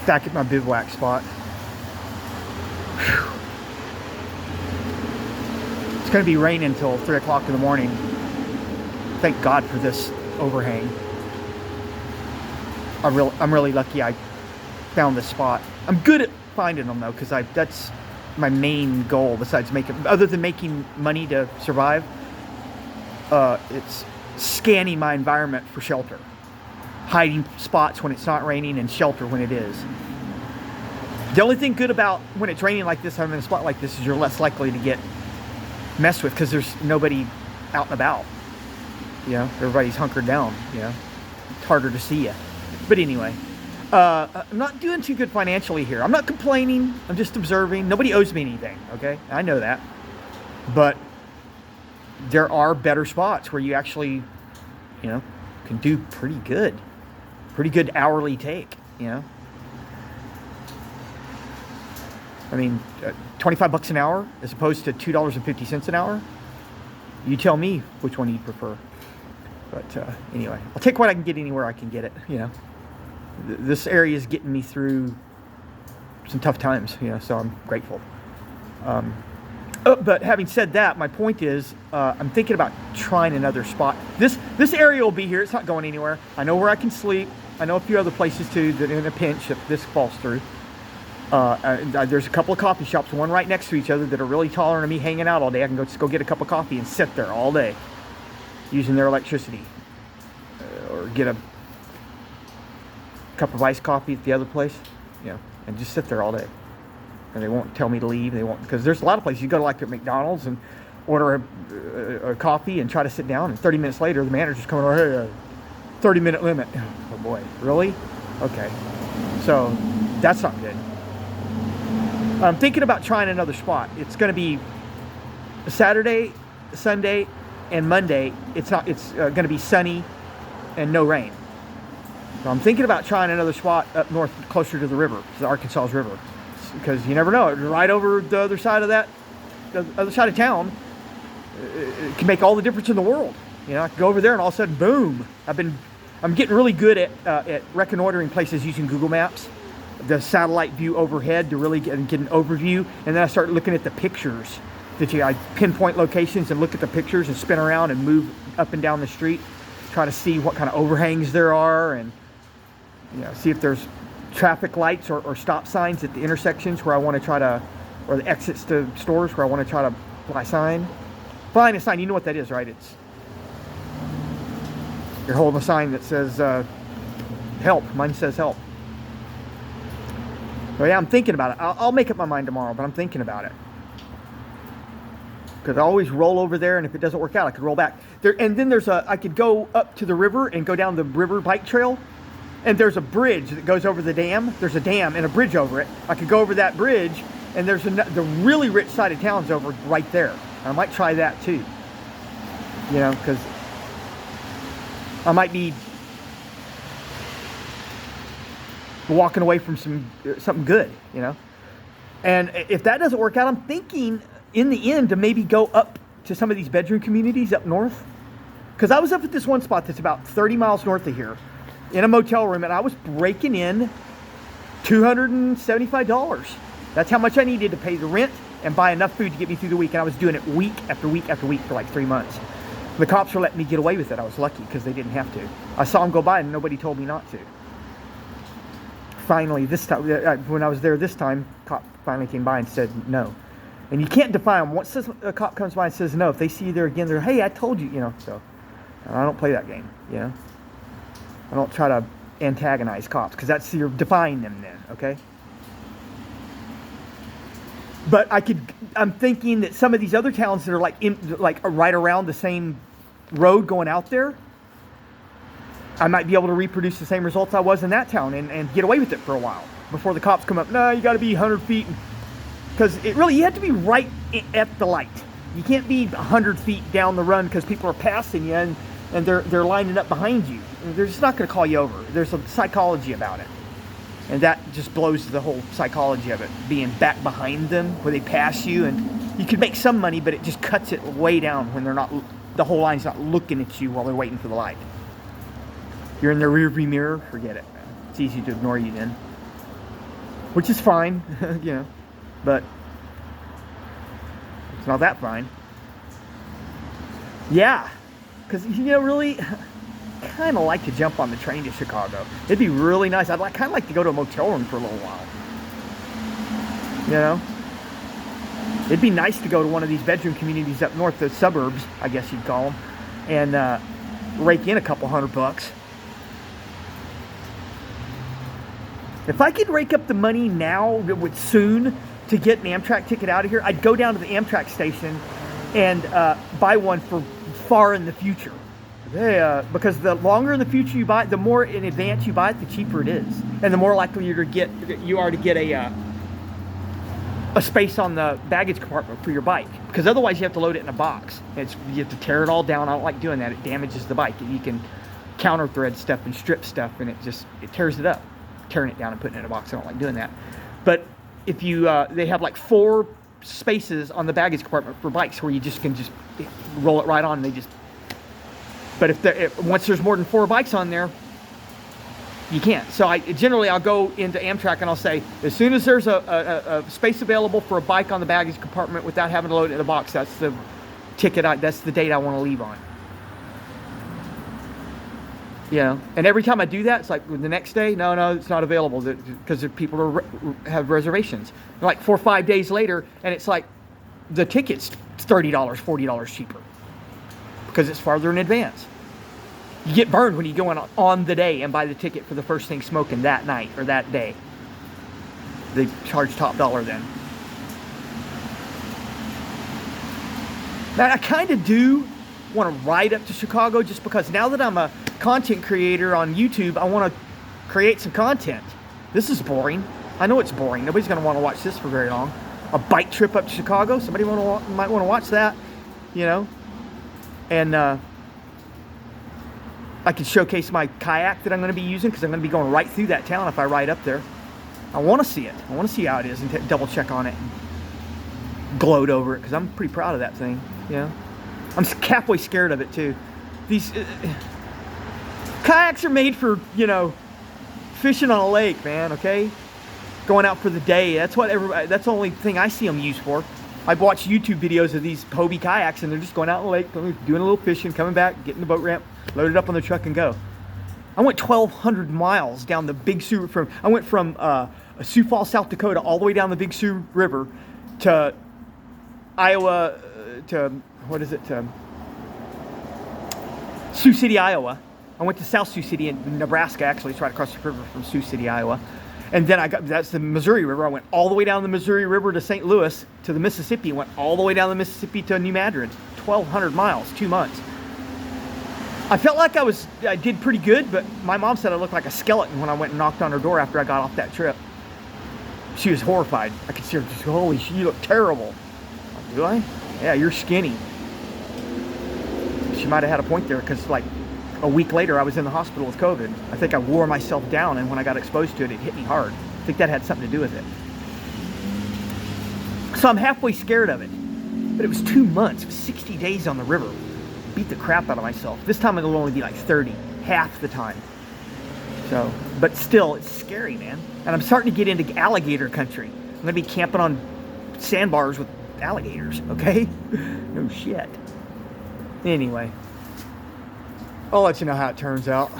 Back at my bivouac spot. Whew. It's going to be raining until 3 o'clock in the morning. Thank God for this overhang. I'm really lucky I found this spot. I'm good at finding them though, because that's my main goal besides other than making money to survive. It's scanning my environment for shelter, hiding spots when it's not raining, and shelter when it is. The only thing good about when it's raining like this, I'm in a spot like this, is you're less likely to get messed with because there's nobody out and about. You know, everybody's hunkered down. You know, it's harder to see you. But anyway, I'm not doing too good financially here. I'm not complaining. I'm just observing. Nobody owes me anything. Okay, I know that. But there are better spots where you actually, you know, can do pretty good hourly take. You know, I mean, $25 an hour as opposed to $2.50 an hour. You tell me which one you'd prefer. But anyway, I'll take what I can get anywhere I can get it. You know, this area is getting me through some tough times. You know, so I'm grateful. But having said that, my point is, I'm thinking about trying another spot. This area will be here. It's not going anywhere. I know where I can sleep. I know a few other places too that in a pinch if this falls through. There's a couple of coffee shops, one right next to each other, that are really taller than me, hanging out all day. I can just go get a cup of coffee and sit there all day using their electricity. Or get a cup of iced coffee at the other place, you know, and just sit there all day. And they won't tell me to leave. They won't, because there's a lot of places you go to, like at McDonald's, and order a coffee and try to sit down, and 30 minutes later the manager's coming over, hey, 30-minute limit. Oh boy, really? Okay. So that's not good. I'm thinking about trying another spot. It's going to be Saturday, Sunday, and Monday. It's going to be sunny and no rain. So I'm thinking about trying another spot up north, closer to the river, to the Arkansas River, because you never know. Right over the other side of town, it can make all the difference in the world. You know, I can go over there and all of a sudden, boom! I'm getting really good at reconnoitering places using Google Maps, the satellite view overhead, to really get an overview, and then I start looking at the pictures. I pinpoint locations and look at the pictures and spin around and move up and down the street, try to see what kind of overhangs there are, and you know, see if there's traffic lights or stop signs at the intersections where I want to try to, or the exits to stores where I want to try to find a sign. You know what that is, right? It's, you're holding a sign that says help. Mine says help. So yeah, I'm thinking about it. I'll make up my mind tomorrow, but I'm thinking about it. Because I always roll over there, and if it doesn't work out, I could roll back. And then I could go up to the river and go down the river bike trail. And there's a bridge that goes over the dam. There's a dam and a bridge over it. I could go over that bridge, and there's the really rich side of town's over right there. I might try that too. You know, because I might be walking away from something good, you know. And if that doesn't work out, I'm thinking in the end to maybe go up to some of these bedroom communities up north. Because I was up at this one spot that's about 30 miles north of here in a motel room, and I was breaking in $275. That's how much I needed to pay the rent and buy enough food to get me through the week. And I was doing it week after week after week for like 3 months. The cops were letting me get away with it. I was lucky because they didn't have to. I saw them go by and nobody told me not to. Finally, this time, when I was there this time, cop finally came by and said no. And you can't defy them. Once a cop comes by and says no, if they see you there again, they're, hey, I told you, you know. So I don't play that game, you know. I don't try to antagonize cops, because that's, you're defying them then, okay? But I'm thinking that some of these other towns that are like right around the same road going out there, I might be able to reproduce the same results I was in that town and get away with it for a while before the cops come up. No, you got to be 100 feet. Because you have to be right at the light. You can't be 100 feet down the run because people are passing you and they're lining up behind you. They're just not going to call you over. There's a psychology about it. And that just blows the whole psychology of it, being back behind them where they pass you. And you can make some money, but it just cuts it way down when the whole line's not looking at you while they're waiting for the light. You're in the rearview mirror, forget it, man. It's easy to ignore you then. which is fine, but it's not that fine. Yeah, because really, kind of like to jump on the train to Chicago. It'd be really nice. I'd kind of like to go to a motel room for a little while. It'd be nice to go to one of these bedroom communities up north, the suburbs, I guess you'd call them, and rake in a couple $100. If I could rake up the money now, soon, to get an Amtrak ticket out of here, I'd go down to the Amtrak station and buy one for far in the future. Because the longer in the future you buy it, the more in advance you buy it, the cheaper it is, and the more likely you are to get a space on the baggage compartment for your bike. Because otherwise you have to load it in a box. You have to tear it all down. I don't like doing that. It damages the bike. You can counter thread stuff and strip stuff, and it tears it up. Tearing it down and putting it in a box, I don't like doing that. But if you they have like 4 spaces on the baggage compartment for bikes where you can just roll it right on, and but once there's more than 4 bikes on there, you can't. So I'll go into Amtrak and I'll say, as soon as there's a space available for a bike on the baggage compartment without having to load it in the box, that's the ticket. That's the date I want to leave on. And every time I do that, it's like the next day, no, it's not available because people have reservations. And like 4 or 5 days later, and it's like the ticket's $30, $40 cheaper because it's farther in advance. You get burned when you go on the day and buy the ticket for the first thing smoking that night or that day. They charge top dollar then. Now, I kind of do want to ride up to Chicago just because now that I'm a content creator on YouTube, I want to create some content. This is boring. I know it's boring. Nobody's going to want to watch this for very long. A bike trip up to Chicago. Somebody might want to watch that, And I can showcase my kayak that I'm going to be using because I'm going to be going right through that town if I ride up there. I want to see it. I want to see how it is and double check on it and gloat over it because I'm pretty proud of that thing. I'm halfway scared of it too. These kayaks are made for, fishing on a lake, man, okay? Going out for the day. That's the only thing I see them used for. I've watched YouTube videos of these Hobie kayaks and they're just going out in the lake, doing a little fishing, coming back, getting the boat ramp, load it up on the truck and go. I went 1,200 miles down the Big Sioux I went from Sioux Falls, South Dakota, all the way down the Big Sioux River to Iowa, to Sioux City, Iowa. I went to South Sioux City in Nebraska, actually. It's right across the river from Sioux City, Iowa. And then that's the Missouri River. I went all the way down the Missouri River to St. Louis, to the Mississippi. Went all the way down the Mississippi to New Madrid. 1,200 miles, 2 months. I felt like I did pretty good, but my mom said I looked like a skeleton when I went and knocked on her door after I got off that trip. She was horrified. I could see her just, holy shit, you look terrible. Do I? Yeah, you're skinny. She might have had a point there because like a week later I was in the hospital with COVID. I think I wore myself down, and when I got exposed to it, it hit me hard. I think that had something to do with it. So I'm halfway scared of it. But it was 2 months, 60 days on the river. Beat the crap out of myself. This time it'll only be like 30, half the time. So, but still, it's scary, man. And I'm starting to get into alligator country. I'm going to be camping on sandbars with alligators, okay? No shit. Anyway, I'll let you know how it turns out.